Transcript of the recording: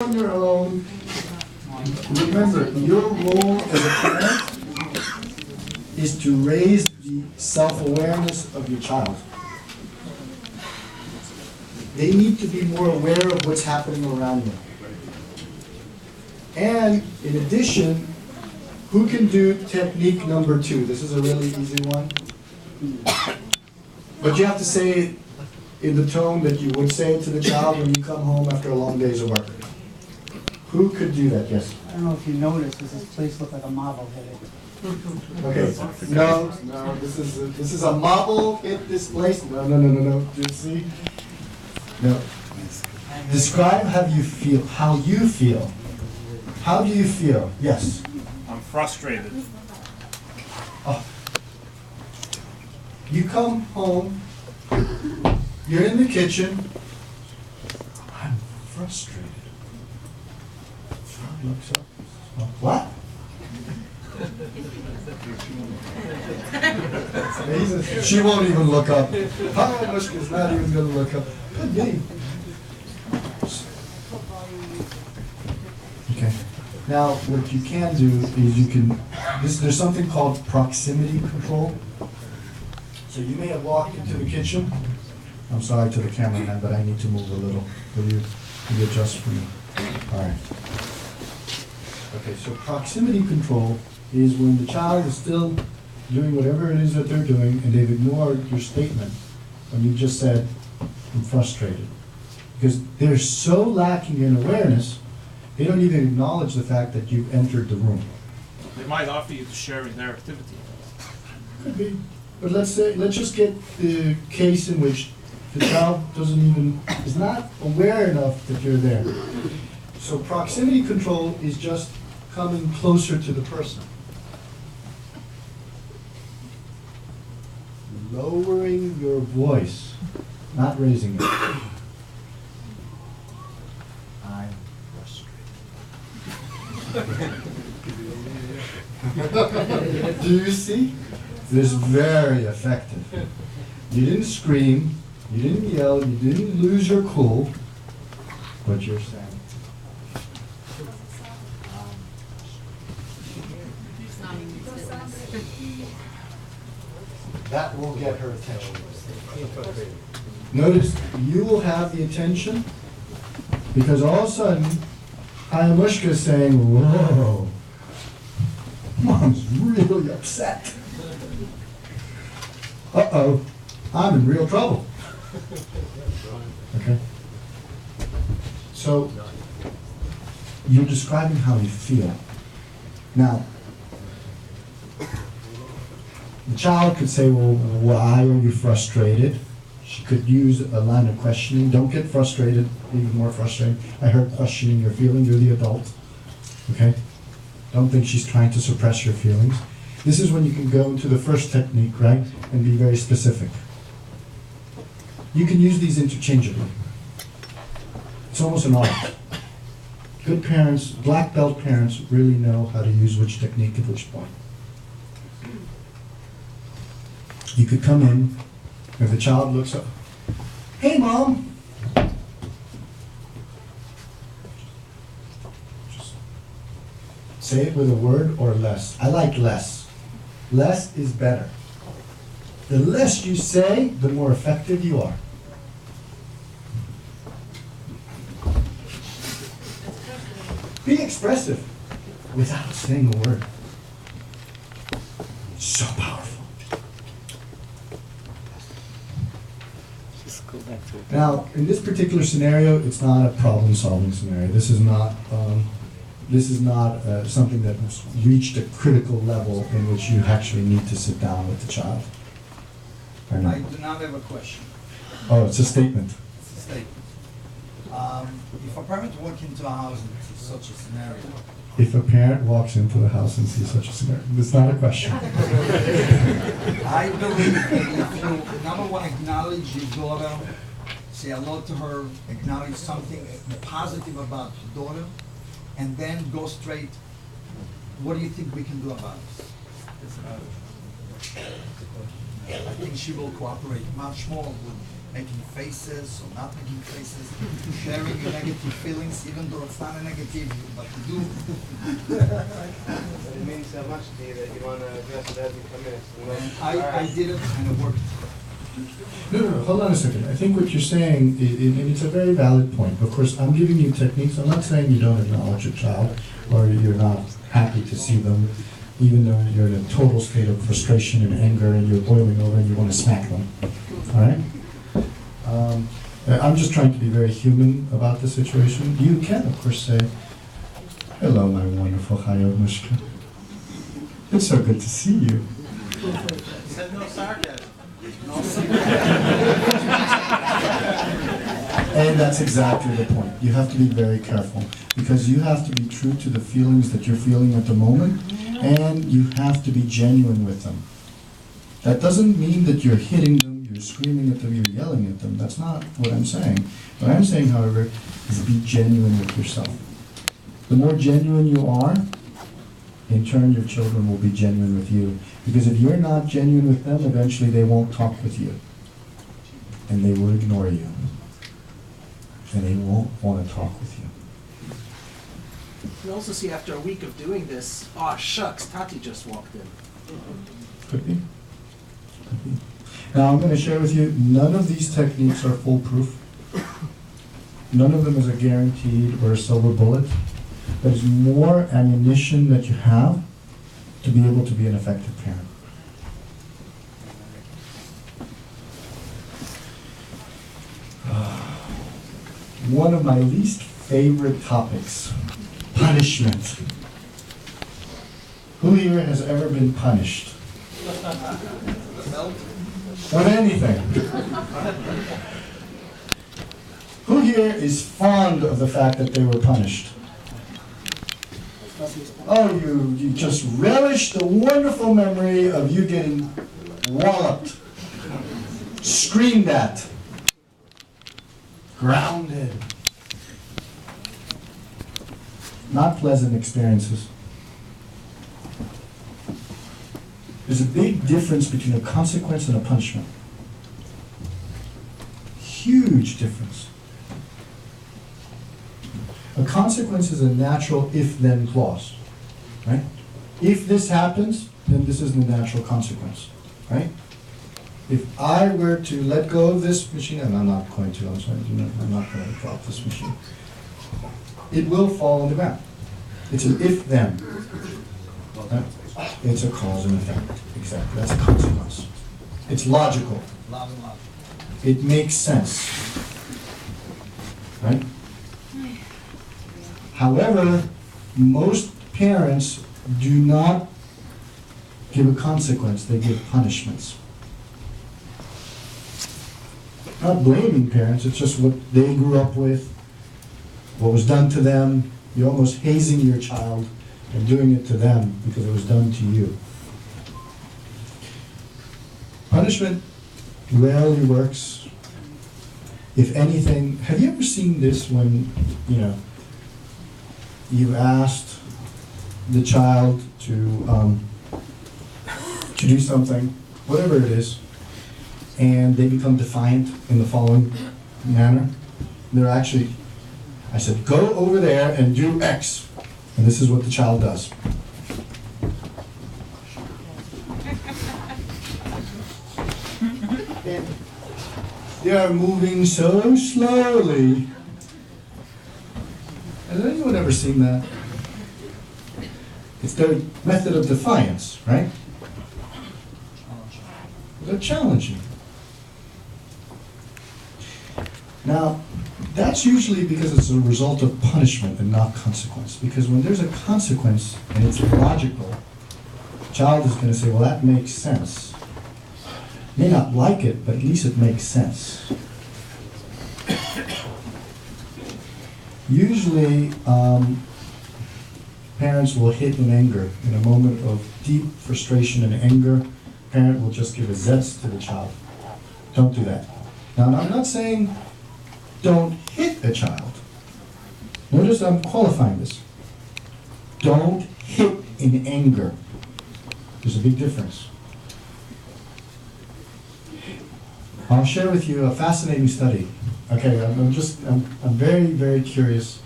On your own. Remember, your role as a parent is to raise the self-awareness of your child. They need to be more aware of what's happening around them. And in addition, who can do technique number 2? This is a really easy one. But you have to say it in the tone that you would say it to the child when you come home after a long day's of work. Who could do that? Yes. I don't know if you noticed, does this place look like a marble hit it? Okay. No. This is a marble hit this place. No. Do you see? No. Describe how you feel. How you feel. How do you feel? Yes. I'm frustrated. Oh. You come home. You're in the kitchen. I'm frustrated. Looks up. What? She won't even look up. Mushka's not even going to look up. Could be. Okay. Now, what you can do is you can. There's something called proximity control. So you may have walked into the kitchen. I'm sorry to the cameraman, but I need to move a little. Will you adjust for me? All right. Okay, so proximity control is when the child is still doing whatever it is that they're doing and they've ignored your statement when you just said, I'm frustrated. Because they're so lacking in awareness, they don't even acknowledge the fact that you've entered the room. They might offer you to share in their activity. Could be. But let's just get the case in which the child is not aware enough that you're there. So proximity control is just coming closer to the person. Lowering your voice, not raising it. I'm frustrated. Do you see? This is very effective. You didn't scream, you didn't yell, you didn't lose your cool, but you're saying. That will get her attention. Notice, you will have the attention because all of a sudden, Hayamushka is saying, whoa, Mom's really upset. Uh-oh, I'm in real trouble. Okay? So, you're describing how you feel. Now, the child could say, well, why are you frustrated? She could use a line of questioning. Don't get frustrated, even more frustrated. I heard questioning your feeling, you're the adult. Okay? Don't think she's trying to suppress your feelings. This is when you can go into the first technique, right? And be very specific. You can use these interchangeably. It's almost an art. Good parents, black belt parents, really know how to use which technique at which point. You could come in, if the child looks up, hey Mom! Just say it with a word or less. I like less. Less is better. The less you say, the more effective you are. Be expressive without saying a word. So powerful. Now, in this particular scenario, it's not a problem-solving scenario. This is not something that has reached a critical level in which you actually need to sit down with the child. I do not have a question. Oh, it's a statement. It's a statement. If a parent walks into a house and sees such a scenario. If a parent walks into the house and sees such a scenario, it's not a question. I believe that if you, number one, acknowledge your daughter, say hello to her, acknowledge something positive about your daughter, and then go straight, what do you think we can do about it? I think she will cooperate much more with making faces or not making faces, sharing your negative feelings, even though it's not a negative, but you do. It means so much to you that you want to address it as you come in. And I did it and it worked. No, hold on a second. I think what you're saying, and it's a very valid point. Of course, I'm giving you techniques. I'm not saying you don't acknowledge your child or you're not happy to see them, even though you're in a total state of frustration and anger and you're boiling over and you want to smack them. All right? I'm just trying to be very human about the situation. You can, of course, say, "Hello, my wonderful Chayonushka. It's so good to see you." Said no sarcasm. And that's exactly the point. You have to be very careful because you have to be true to the feelings that you're feeling at the moment, and you have to be genuine with them. That doesn't mean that you're hitting them, you're screaming at them, you're yelling at them. That's not what I'm saying. What I'm saying, however, is be genuine with yourself. The more genuine you are, in turn, your children will be genuine with you. Because if you're not genuine with them, eventually they won't talk with you. And they will ignore you. And they won't want to talk with you. You also see after a week of doing this, aw shucks, Tati just walked in. Could be. Could be. Now I'm going to share with you, none of these techniques are foolproof. None of them is a guaranteed or a silver bullet. There's more ammunition that you have to be able to be an effective parent. One of my least favorite topics, punishment. Who here has ever been punished? With anything? Who here is fond of the fact that they were punished? Oh, you just relish the wonderful memory of you getting walloped, screamed at, grounded. Not pleasant experiences. There's a big difference between a consequence and a punishment. Huge difference. A consequence is a natural if-then clause, right? If this happens, then this is the natural consequence, right? If I were to let go of this machine, and I'm not going to, I'm sorry, I'm not going to drop this machine, it will fall on the ground. It's an if-then. Right? It's a cause and effect, exactly, that's a consequence. It's logical. It makes sense, right? However, most parents do not give a consequence, they give punishments. Not blaming parents, it's just what they grew up with, what was done to them. You're almost hazing your child and doing it to them because it was done to you. Punishment rarely works. If anything, have you ever seen this when, you've asked the child to do something, whatever it is, and they become defiant in the following manner? They're actually, I said, go over there and do X. And this is what the child does. They are moving so slowly. Has anyone ever seen that? It's their method of defiance, right? They're challenging. Now, that's usually because it's a result of punishment and not consequence. Because when there's a consequence and it's logical, the child is going to say, well, that makes sense. May not like it, but at least it makes sense. Usually, parents will hit in anger. In a moment of deep frustration and anger, parent will just give a zest to the child. Don't do that. Now, I'm not saying don't hit a child. Notice I'm qualifying this. Don't hit in anger. There's a big difference. I'll share with you a fascinating study. Okay, I'm very, very curious